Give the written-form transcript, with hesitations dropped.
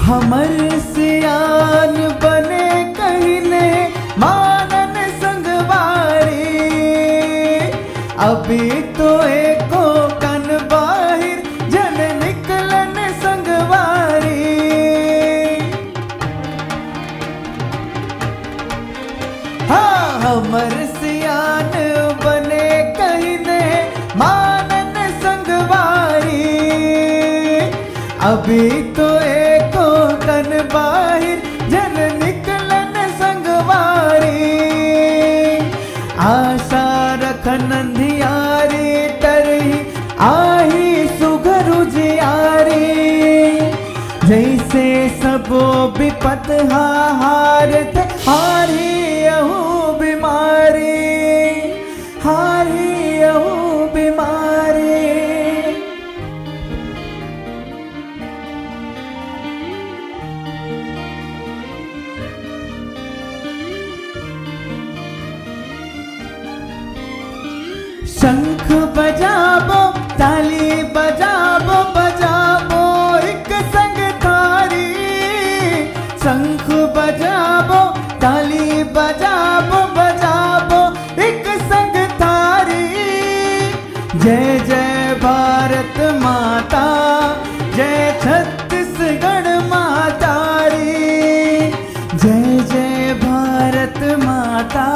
हमर सियान बने कहने मानन संगवारी। अभी तो एको कन बाहिर जन निकलन संगवारी। हाँ हमर सियान बने कहने मानन संगवारी। अभी तो एको तन बाहिर जन निकलन संगवारी। आशा रखन अंधियारी तरही आही सुघरु जियारी। जैसे सबो विपत हारत हारी अहू बीमारी। हारी अहू बीमारी। शंख बजाबो ताली बजाबो बजाबो एक संग थारी। शंख बजाबो ताली बजाबो बजाबो एक संग थारी। जय जय भारत माता जय छत्तीसगढ़ मातारी। जय जय भारत माता